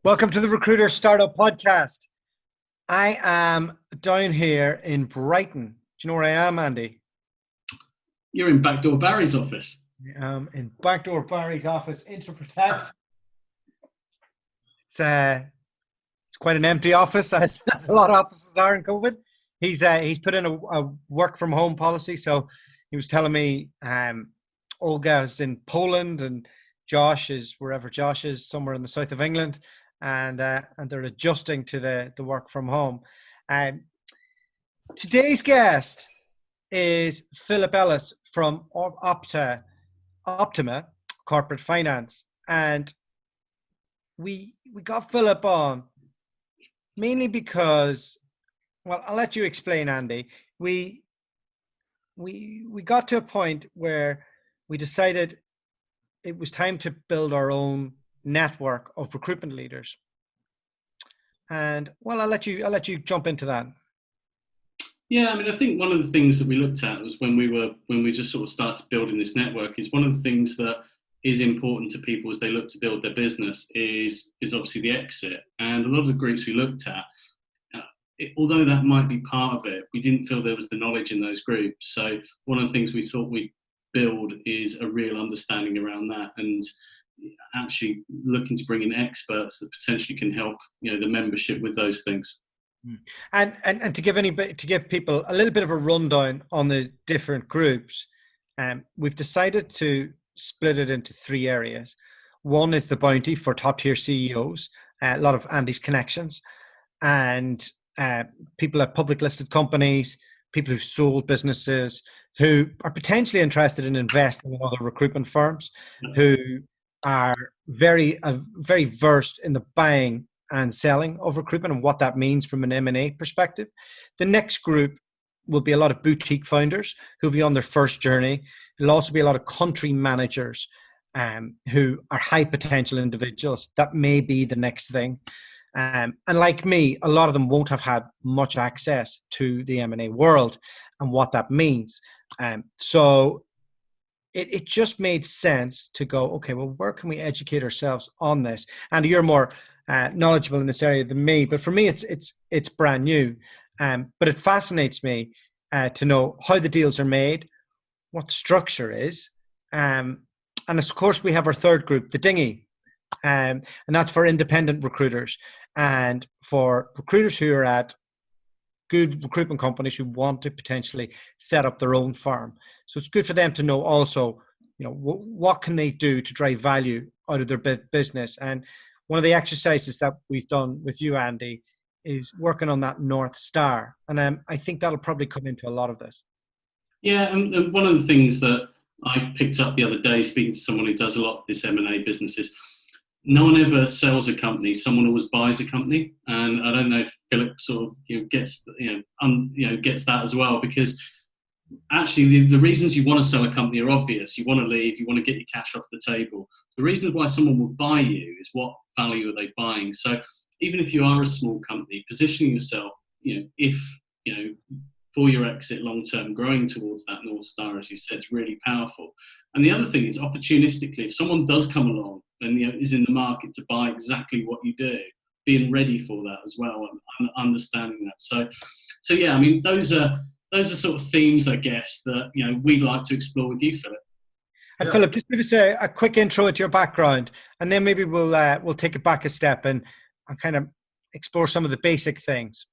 Welcome to the Recruiter Startup Podcast. I am down here in Brighton. Do you know where I am, Andy? You're in Backdoor Barry's office. In Backdoor Barry's office, Interprotect. It's quite an empty office, as a lot of offices are in COVID. He's put in a work from home policy. So he was telling me Olga is in Poland and Josh is wherever Josh is, somewhere in the south of England. And they're adjusting to the work from home. Today's guest is Philip Ellis from Optima Corporate Finance, and we got Philip on mainly because, well, I'll let you explain, Andy. We got to a point where we decided it was time to build our own network of recruitment leaders. And well, I'll let you jump into that. Yeah, I mean, I think one of the things that we looked at was when we just sort of started building this network, is one of the things that is important to people as they look to build their business is obviously the exit. And a lot of the groups we looked at, although that might be part of it, we didn't feel there was the knowledge in those groups. So one of the things we thought we'd build is a real understanding around that, and actually looking to bring in experts that potentially can help the membership with those things. And to give people a little bit of a rundown on the different groups, we've decided to split it into three areas. One is the bounty for top tier CEOs, a lot of Andy's connections, and people at public listed companies, people who've sold businesses, who are potentially interested in investing in other recruitment firms, who are very versed in the buying and selling of recruitment and what that means from an M&A perspective. The next group will be a lot of boutique founders who'll be on their first journey. There'll also be a lot of country managers who are high potential individuals. That may be the next thing. And like me, a lot of them won't have had much access to the M&A world and what that means. So it just made sense to go, okay, well, where can we educate ourselves on this? And you're more knowledgeable in this area than me, but for me, it's brand new. But it fascinates me to know how the deals are made, what the structure is. And of course, we have our third group, the dinghy. And that's for independent recruiters and for recruiters who are at good recruitment companies who want to potentially set up their own firm. So it's good for them to know also, what can they do to drive value out of their business. And one of the exercises that we've done with you, Andy, is working on that North Star. And I think that'll probably come into a lot of this. Yeah, and one of the things that I picked up the other day, speaking to someone who does a lot of this M&A business, is no one ever sells a company, someone always buys a company. And I don't know if Philip sort of gets that as well, because actually the reasons you want to sell a company are obvious. You want to leave, you want to get your cash off the table. The reasons why someone will buy you is what value are they buying. So even if you are a small company, positioning yourself, for your exit long term, growing towards that North Star, as you said, is really powerful. And the other thing is, opportunistically, if someone does come along and is in the market to buy exactly what you do, being ready for that as well and understanding that. So yeah, I mean, those are sort of themes, I guess, that we'd like to explore with you, Philip. And Philip, just give us a quick intro into your background, and then maybe we'll take it back a step and kind of explore some of the basic things.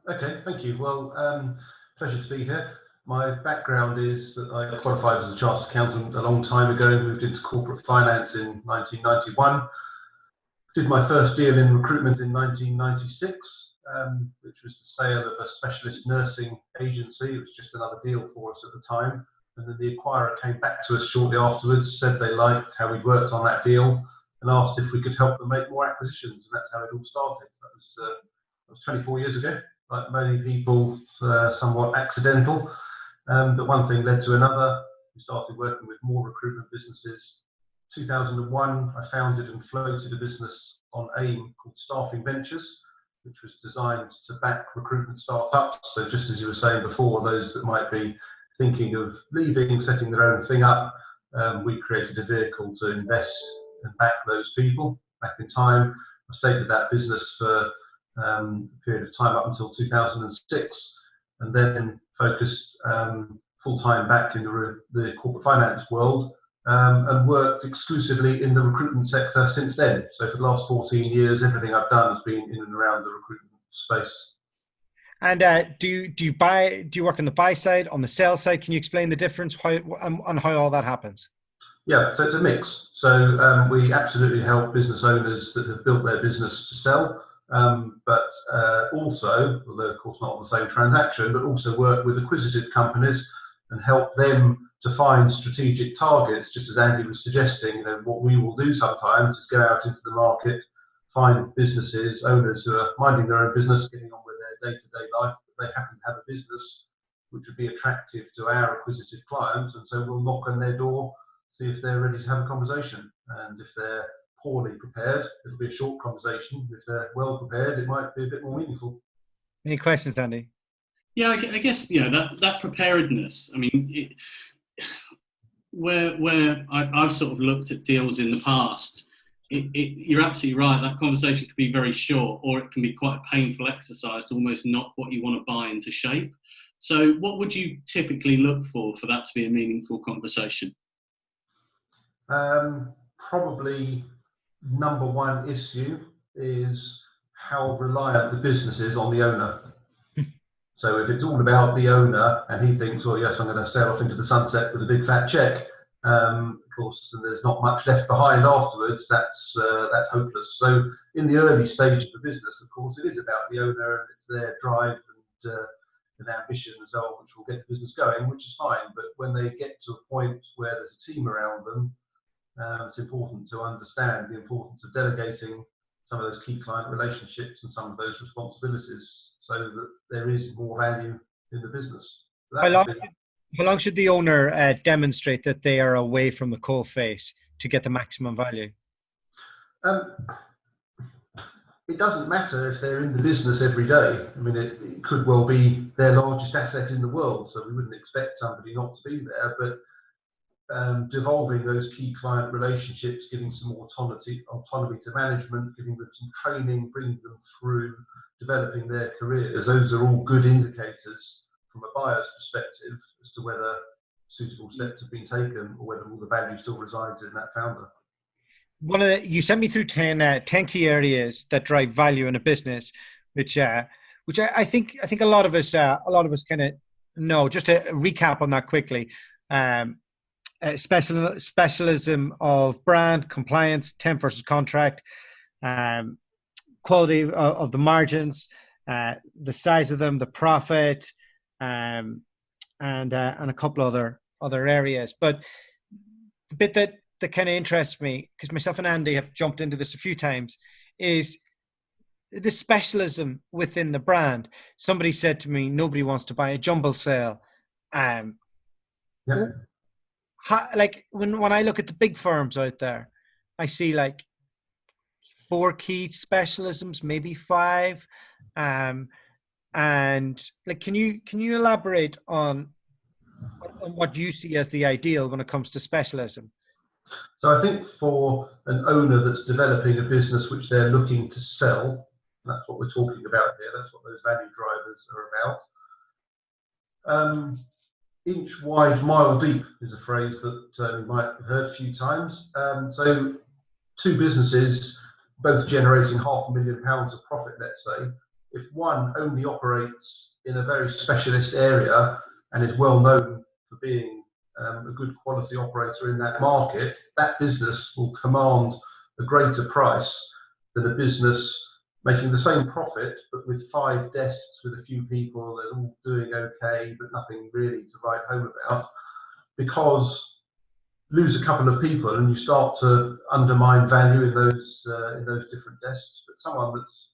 Okay, thank you. Well, pleasure to be here. My background is that I qualified as a chartered accountant a long time ago, moved into corporate finance in 1991, did my first deal in recruitment in 1996, which was the sale of a specialist nursing agency. It was just another deal for us at the time. And then the acquirer came back to us shortly afterwards, said they liked how we worked on that deal and asked if we could help them make more acquisitions. And that's how it all started. That was 24 years ago, like many people, somewhat accidental. But one thing led to another. We started working with more recruitment businesses. 2001, I founded and floated a business on AIM called Staffing Ventures, which was designed to back recruitment startups. So just as you were saying before, those that might be thinking of leaving, setting their own thing up, we created a vehicle to invest and back those people. back in time. I stayed with that business for a period of time up until 2006, and then focused full-time back in the corporate finance world, and worked exclusively in the recruitment sector since then. So for the last 14 years, everything I've done has been in and around the recruitment space. And do you work on the buy side, on the sell side? Can you explain the difference on how all that happens? Yeah, so it's a mix. So we absolutely help business owners that have built their business to sell, but also, although of course not on the same transaction, but also work with acquisitive companies and help them to find strategic targets. Just as Andy was suggesting, what we will do sometimes is go out into the market, find businesses, owners who are minding their own business, getting on with their day-to-day life, but they happen to have a business which would be attractive to our acquisitive clients, and so we'll knock on their door, see if they're ready to have a conversation. And if they're poorly prepared, it'll be a short conversation. If they're well prepared, it might be a bit more meaningful. Any questions, Andy? Yeah, I guess that preparedness. I mean, where I've sort of looked at deals in the past, you're absolutely right. That conversation could be very short, or it can be quite a painful exercise to almost knock what you want to buy into shape. So, what would you typically look for that to be a meaningful conversation? Probably number one issue is how reliant the business is on the owner. So if it's all about the owner and he thinks, well, yes, I'm going to sail off into the sunset with a big fat check, of course, and there's not much left behind afterwards, that's hopeless. So in the early stage of the business, of course, it is about the owner and it's their drive and ambition and so on, which will get the business going, which is fine. But when they get to a point where there's a team around them, it's important to understand the importance of delegating some of those key client relationships and some of those responsibilities so that there is more value in the business. So how long should the owner demonstrate that they are away from the coal face to get the maximum value? It doesn't matter if they're in the business every day. I mean, it could well be their largest asset in the world, so we wouldn't expect somebody not to be there, but devolving those key client relationships, giving some autonomy to management, giving them some training, bringing them through developing their careers. Those are all good indicators from a buyer's perspective as to whether suitable steps have been taken or whether all the value still resides in that founder. You sent me through 10 key areas that drive value in a business, which I think a lot of us kind of know. Just to recap on that quickly. Specialism of brand, compliance, temp versus contract, quality of the margins, the size of them, the profit, and a couple other areas. But the bit that kind of interests me, because myself and Andy have jumped into this a few times, is the specialism within the brand. Somebody said to me, nobody wants to buy a jumble sale. Like when I look at the big firms out there, I see like 4 key specialisms, maybe 5, and like can you elaborate on what you see as the ideal when it comes to specialism? So I think for an owner that's developing a business which they're looking to sell, that's what we're talking about here. That's what those value drivers are about. Inch wide, mile deep is a phrase that you might have heard a few times. So 2 businesses, both generating £500,000 of profit, let's say, if one only operates in a very specialist area and is well known for being a good quality operator in that market, that business will command a greater price than a business making the same profit, but with 5 desks with a few people and all doing okay, but nothing really to write home about, because lose a couple of people and you start to undermine value in those different desks. But someone that's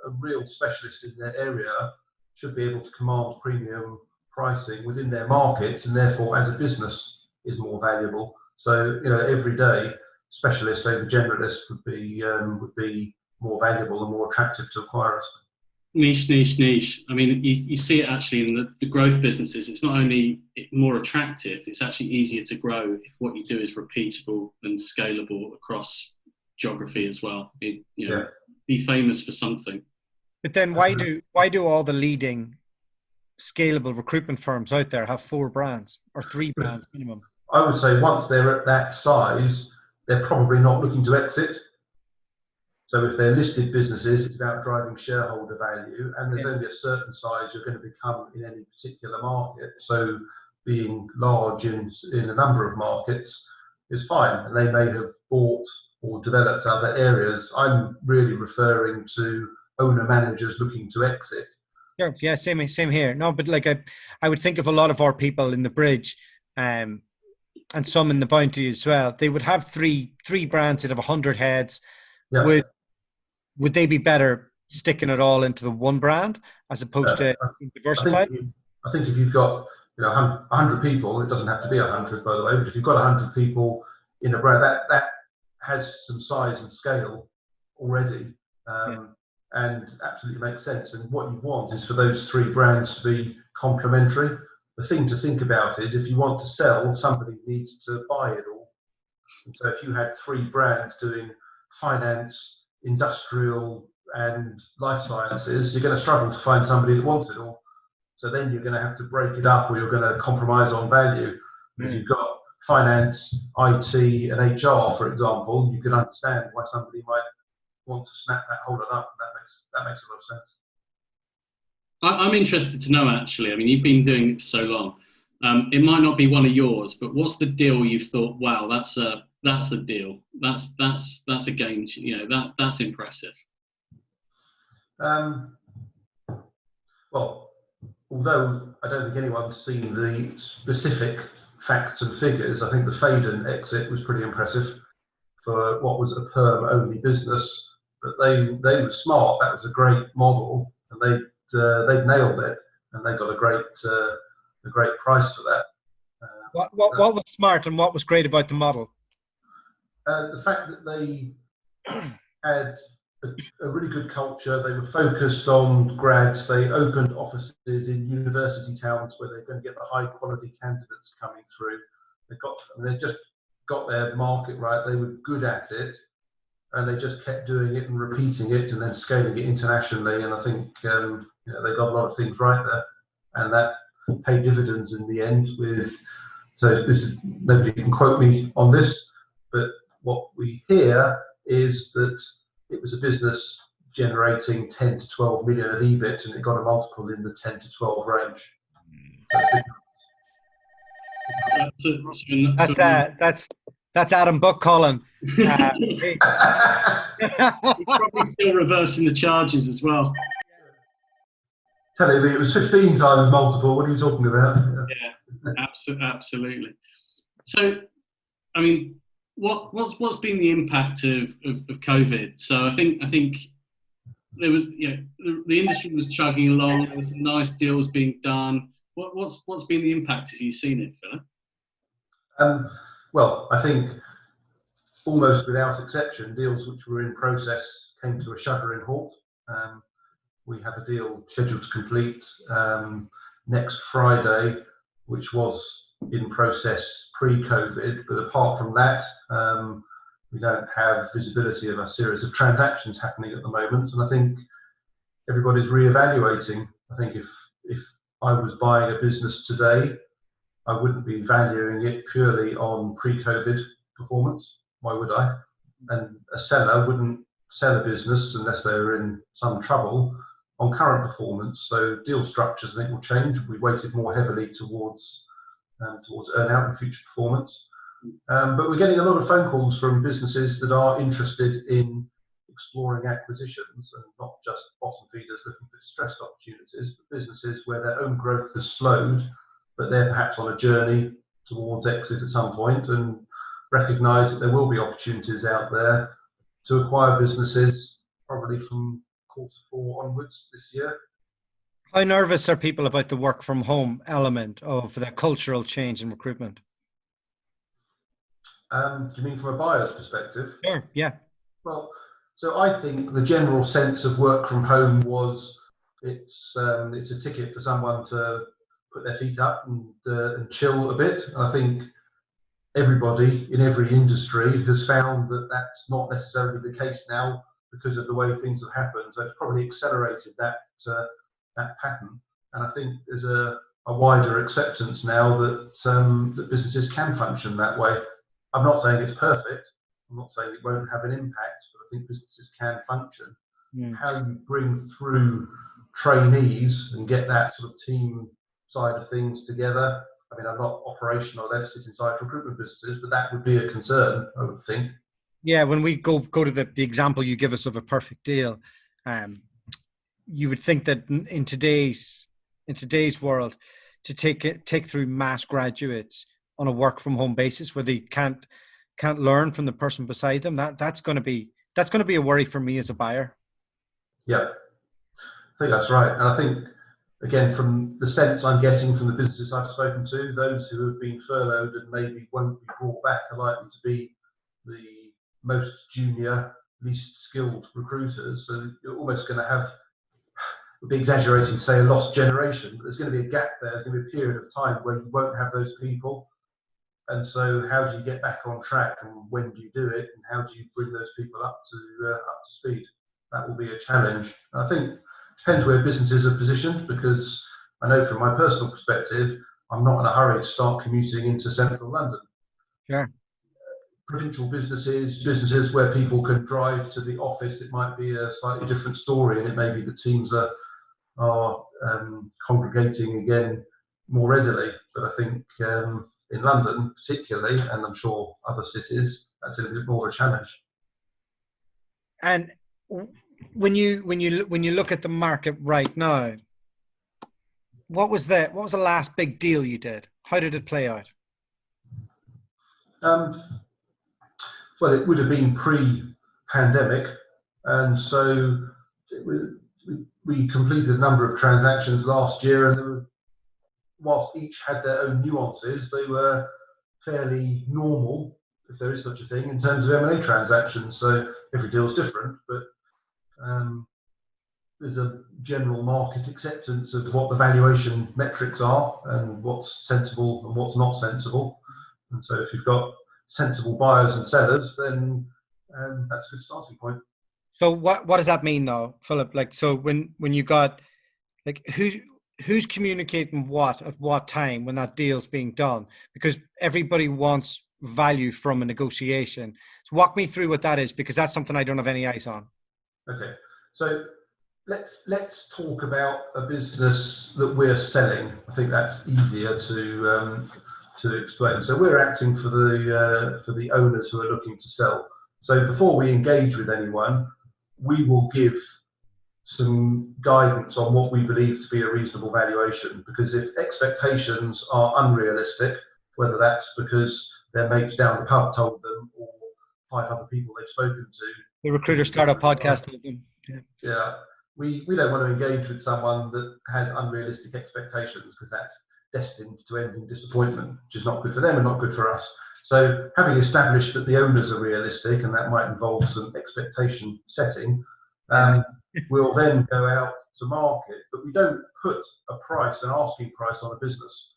a real specialist in their area should be able to command premium pricing within their markets, and therefore, as a business, is more valuable. So, every day, specialist over generalist would be more valuable and more attractive to acquirers. Niche. I mean, you see it actually in the growth businesses. It's not only more attractive, it's actually easier to grow if what you do is repeatable and scalable across geography as well. Yeah. Be famous for something. But then why do all the leading scalable recruitment firms out there have 4 brands or 3 brands minimum? I would say once they're at that size, they're probably not looking to exit. So if they're listed businesses, it's about driving shareholder value, and there's only a certain size you're going to become in any particular market. So being large in a number of markets is fine, and they may have bought or developed other areas. I'm really referring to owner managers looking to exit. Yeah, same here. No, but like I would think of a lot of our people in the bridge, and some in the bounty as well. They would have three brands out of 100 heads. Yeah. Would they be better sticking it all into the one brand as opposed to diversify? I think if you've got 100 people, it doesn't have to be 100 by the way, but if you've got 100 people in a brand, that has some size and scale already, and absolutely makes sense. And what you want is for those 3 brands to be complementary. The thing to think about is if you want to sell, somebody needs to buy it all. And so if you had 3 brands doing finance, industrial and life sciences, you're going to struggle to find somebody that wants it all. So then you're going to have to break it up, or you're going to compromise on value. If you've got finance, IT and HR, for example, you can understand why somebody might want to snap that whole lot up. That makes a lot of sense. I'm interested to know, actually. I mean, you've been doing it for so long. It might not be one of yours, but what's the deal you've thought, wow, that's a deal. That's a game. That's impressive. Well, although I don't think anyone's seen the specific facts and figures, I think the Faden exit was pretty impressive for what was a perm-only business. But they were smart. That was a great model, and they nailed it, and they got a great price for that. What was smart and what was great about the model? The fact that they had a really good culture. They were focused on grads. They opened offices in university towns where they're going to get the high quality candidates coming through. They just got their market right. They were good at it, and they just kept doing it and repeating it and then scaling it internationally. And I think they got a lot of things right there, and that paid dividends in the end. So this is, nobody can quote me on this, but what we hear is that it was a business generating 10 to 12 million of EBIT, and it got a multiple in the 10 to 12 range. That's Adam Buck calling. He's probably still reversing the charges as well. Telling me it was 15 times multiple. What are you talking about? Yeah, absolutely. So, I mean, what's been the impact of COVID? So I think there was, the industry was chugging along. There was some nice deals being done. What's been the impact? Have you seen it, Philip? Well, I think almost without exception, deals which were in process came to a shuddering halt. We have a deal scheduled to complete next Friday, which was in process pre-COVID, but apart from that, we don't have visibility of a series of transactions happening at the moment, and I think everybody's re-evaluating. I think if I was buying a business today, I wouldn't be valuing it purely on pre-COVID performance. Why would I? And a seller wouldn't sell a business unless they were in some trouble on current performance. So deal structures, I think, will change. We weighted more heavily towards earn-out and future performance. But we're getting a lot of phone calls from businesses that are interested in exploring acquisitions, and not just bottom feeders looking for distressed opportunities, but businesses where their own growth has slowed, but they're perhaps on a journey towards exit at some point, and recognise that there will be opportunities out there to acquire businesses probably from Q4 onwards this year. How nervous are people about the work from home element of the cultural change in recruitment? Do you mean from a buyer's perspective? Sure, yeah. Well, so I think the general sense of work from home was it's a ticket for someone to put their feet up and chill a bit. And I think everybody in every industry has found that that's not necessarily the case now because of the way things have happened. So it's probably accelerated that pattern. And I think there's a wider acceptance now that that businesses can function that way. I'm not saying it's perfect. I'm not saying it won't have an impact, but I think businesses can function. How you bring through trainees and get that sort of team side of things together. I mean, I'm not operational, I don't sit inside recruitment businesses, but that would be a concern, I would think. Yeah, when we go to the example you give us of a perfect deal, you would think that in today's world, to take through mass graduates on a work from home basis where they can't learn from the person beside them, that's going to be a worry for me as a buyer. Yeah, I think that's right. And I think, again, from the sense I'm getting from the businesses I've spoken to, those who have been furloughed and maybe won't be brought back are likely to be the most junior, least skilled recruiters. So you're almost going to have, would be exaggerating to say, a lost generation, but there's going to be a gap there. There's going to be a period of time where you won't have those people. And so how do you get back on track, and when do you do it, and how do you bring those people up to speed? That will be a challenge. And I think it depends where businesses are positioned, because I know from my personal perspective, I'm not in a hurry to start commuting into central London. Sure. Provincial businesses where people can drive to the office, it might be a slightly different story, and it may be the teams are congregating again more readily. But I think in London particularly, and I'm sure other cities, that's a little bit more of a challenge. And when you look at the market right now, what was the last big deal you did? How did it play out? Well, it would have been pre-pandemic, and so we completed a number of transactions last year, and whilst each had their own nuances, they were fairly normal, if there is such a thing, in terms of M&A transactions. So every deal is different, but there's a general market acceptance of what the valuation metrics are and what's sensible and what's not sensible. And so if you've got sensible buyers and sellers, then that's a good starting point. So what does that mean though, Philip? Like, so when you got, like, who's communicating what at what time when that deal's being done? Because everybody wants value from a negotiation. So walk me through what that is, because that's something I don't have any eyes on. Okay, so let's talk about a business that we're selling. I think that's easier to explain. So we're acting for the owners who are looking to sell. So before we engage with anyone, we will give some guidance on what we believe to be a reasonable valuation, because if expectations are unrealistic, whether that's because their mates down the pub told them or 5 other people they've spoken to. The Recruiter Startup Podcast. Yeah. We don't want to engage with someone that has unrealistic expectations, because that's destined to end in disappointment, which is not good for them and not good for us. So having established that the owners are realistic, and that might involve some expectation setting, we'll then go out to market, but we don't put a price, an asking price on a business.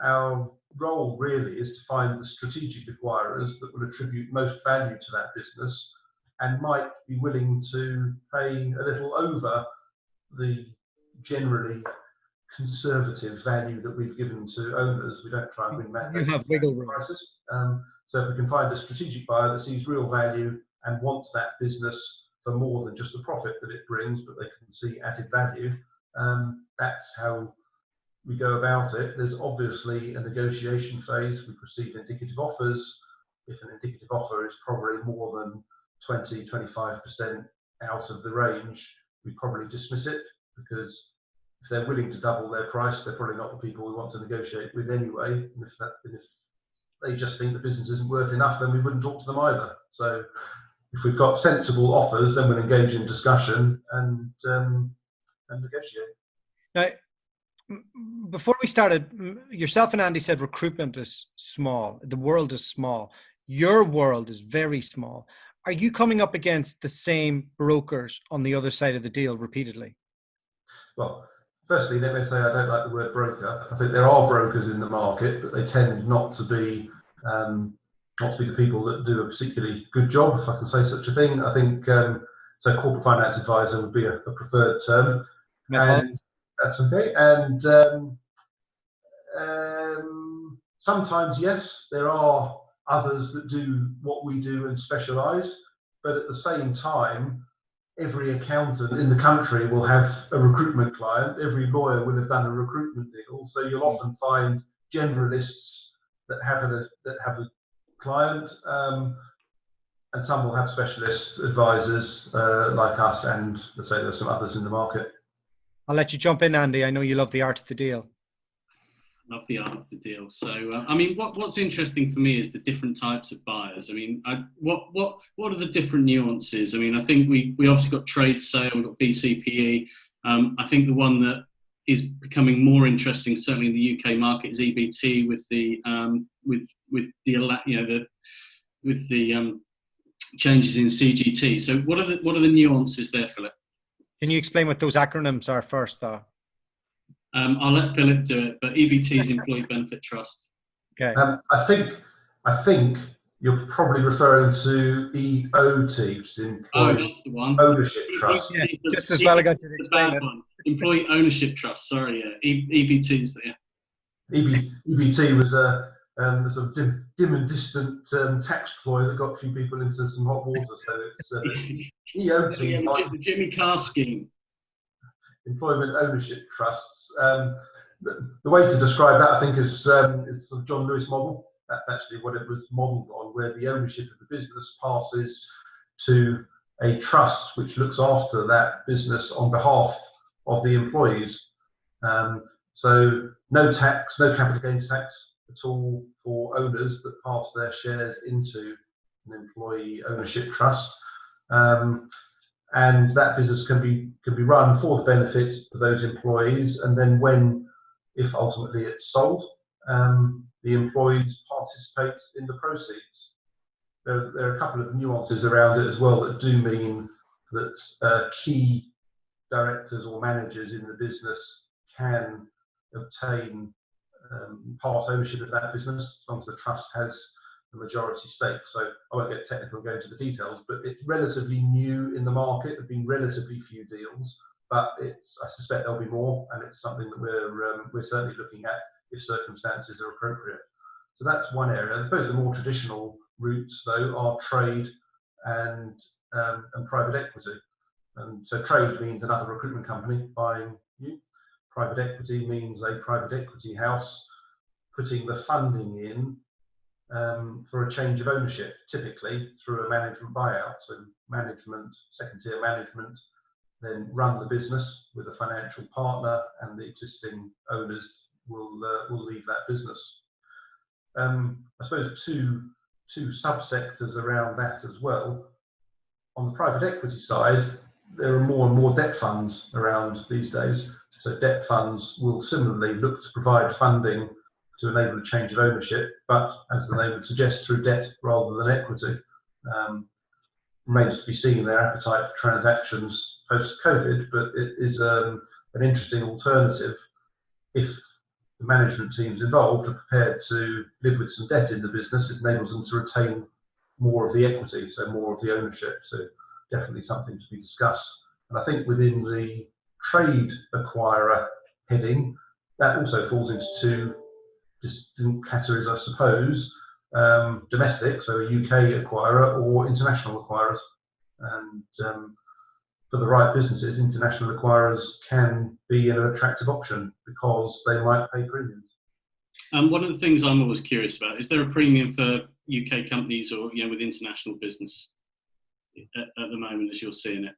Our role really is to find the strategic acquirers that will attribute most value to that business and might be willing to pay a little over the generally conservative value that we've given to owners. We don't try and win mandates. You have wiggle room. Prices. So if we can find a strategic buyer that sees real value and wants that business for more than just the profit that it brings, but they can see added value, that's how we go about it. There's obviously a negotiation phase. We receive indicative offers. If an indicative offer is probably more than 20-25% out of the range, we probably dismiss it, because if they're willing to double their price, they're probably not the people we want to negotiate with anyway. And if they just think the business isn't worth enough, then we wouldn't talk to them either. So if we've got sensible offers, then we'll engage in discussion and negotiate. Now, before we started, yourself and Andy said recruitment is small. The world is small. Your world is very small. Are you coming up against the same brokers on the other side of the deal repeatedly? Well, firstly, let me say I don't like the word broker. I think there are brokers in the market, but they tend not to be not to be the people that do a particularly good job, if I can say such a thing. I think so. Corporate finance advisor would be a preferred term, and that's okay. And sometimes, yes, there are others that do what we do and specialise, but at the same time, every accountant in the country will have a recruitment client. Every lawyer will have done a recruitment deal. So you'll often find generalists that have a client, and some will have specialist advisors like us, and let's say there's some others in the market. I'll let you jump in, Andy. I know you love the art of the deal. Love the art of the deal. So, I mean, what's interesting for me is the different types of buyers. I mean, what are the different nuances? I mean, I think we obviously got trade sale, we've got VCPE. I think the one that is becoming more interesting, certainly in the UK market, is EBT with the changes in CGT. So, what are the nuances there, Philip? Can you explain what those acronyms are first, though? I'll let Philip do it, but EBT is Employee Benefit Trust. Okay. I think you're probably referring to EOT, which is Employee that's the one. Ownership Trust. Yeah, just as well I got to explain it. Employee Ownership Trust. Sorry, yeah. EBT is there. EBT was a sort of dim and distant tax ploy that got a few people into some hot water. So it's EOT, the Jimmy Carr scheme. Employment Ownership Trusts. The way to describe that, I think, is sort of John Lewis model. That's actually what it was modelled on, where the ownership of the business passes to a trust which looks after that business on behalf of the employees. So no tax, no capital gains tax at all for owners that pass their shares into an employee ownership trust. And that business can be run for the benefit of those employees, and then if ultimately it's sold, the employees participate in the proceeds. There are a couple of nuances around it as well that do mean that key directors or managers in the business can obtain part ownership of that business as long as the trust has the majority stake. So I won't get technical and go into the details, but it's relatively new in the market. There have been relatively few deals, but I suspect there'll be more, and it's something that we're certainly looking at if circumstances are appropriate. So that's one area. I suppose the more traditional routes, though, are trade and private equity. And so trade means another recruitment company buying you. Private equity means a private equity house putting the funding in for a change of ownership, typically through a management buyout. So management, second-tier management, then run the business with a financial partner, and the existing owners will leave that business. I suppose two subsectors around that as well. On the private equity side, there are more and more debt funds around these days. So debt funds will similarly look to provide funding to enable a change of ownership, but as the name would suggest, through debt rather than equity. Remains to be seen their appetite for transactions post-COVID, but it is an interesting alternative if the management teams involved are prepared to live with some debt in the business. It enables them to retain more of the equity, so more of the ownership. So definitely something to be discussed. And I think within the trade acquirer heading, that also falls into two distinct categories, I suppose. Domestic, so a UK acquirer, or international acquirers. And for the right businesses, international acquirers can be an attractive option because they might pay premiums. One of the things I'm always curious about, is there a premium for UK companies or with international business at the moment as you're seeing it?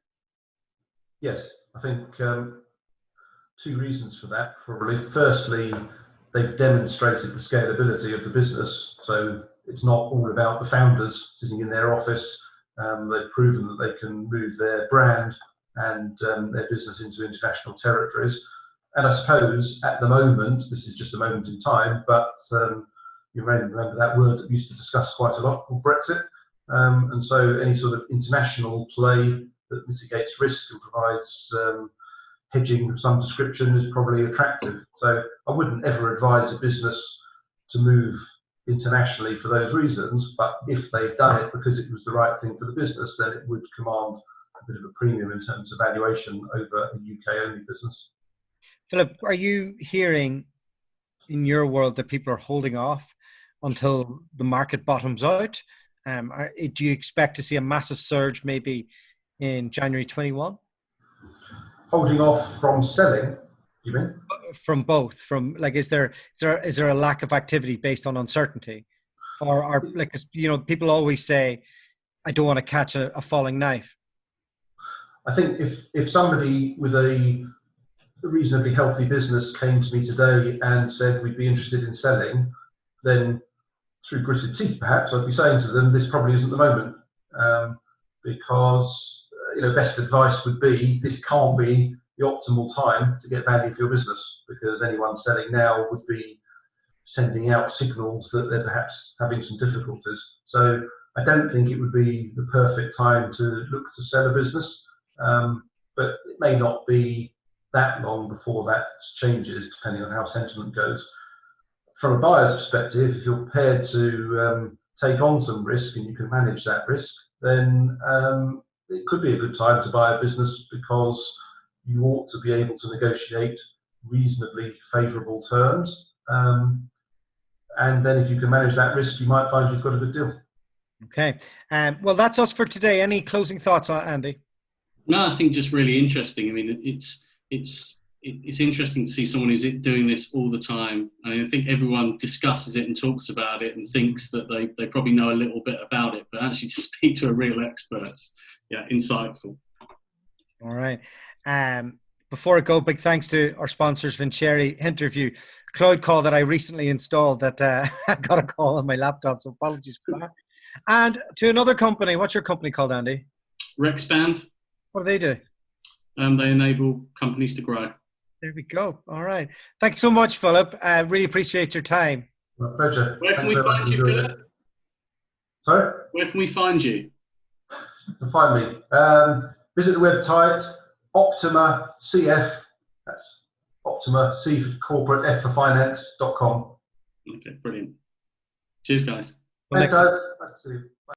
Yes, I think two reasons for that, probably. Firstly, they've demonstrated the scalability of the business. So it's not all about the founders sitting in their office. They've proven that they can move their brand and their business into international territories. And I suppose at the moment, this is just a moment in time, but you may remember that word that we used to discuss quite a lot, called Brexit. And so any sort of international play that mitigates risk and provides hedging of some description is probably attractive. So I wouldn't ever advise a business to move internationally for those reasons, but if they've done it because it was the right thing for the business, then it would command a bit of a premium in terms of valuation over a UK-only business. Philip, are you hearing in your world that people are holding off until the market bottoms out? Do you expect to see a massive surge maybe in January 21? Holding off from selling, you mean? From both, from like, is there a lack of activity based on uncertainty, or are, like, you know, people always say, I don't want to catch a falling knife. I think if somebody with a reasonably healthy business came to me today and said we'd be interested in selling, then through gritted teeth perhaps I'd be saying to them this probably isn't the moment, because best advice would be this can't be the optimal time to get value for your business, because anyone selling now would be sending out signals that they're perhaps having some difficulties. So I don't think it would be the perfect time to look to sell a business, but it may not be that long before that changes, depending on how sentiment goes. From a buyer's perspective, if you're prepared to take on some risk and you can manage that risk, then it could be a good time to buy a business, because you ought to be able to negotiate reasonably favourable terms. And then if you can manage that risk, you might find you've got a good deal. Okay. Well, that's us for today. Any closing thoughts, Andy? No, I think just really interesting. I mean, it's interesting to see someone who's doing this all the time. I mean, I think everyone discusses it and talks about it and thinks that they probably know a little bit about it, but actually to speak to a real expert, insightful. All right. Before I go, big thanks to our sponsors, Vincere Interview, cloud call that I recently installed that I got a call on my laptop, so apologies for that. And to another company. What's your company called, Andy? Rexpand. What do they do? They enable companies to grow. There we go. All right. Thanks so much, Philip. I really appreciate your time. My pleasure. Where can we find you, Philip? Sorry? Where can we find you? You can find me. Visit the website, Optima CF. That's Optima C for corporate, F for finance.com. Okay, brilliant. Cheers, guys. Thanks, guys. Nice to see you. Bye.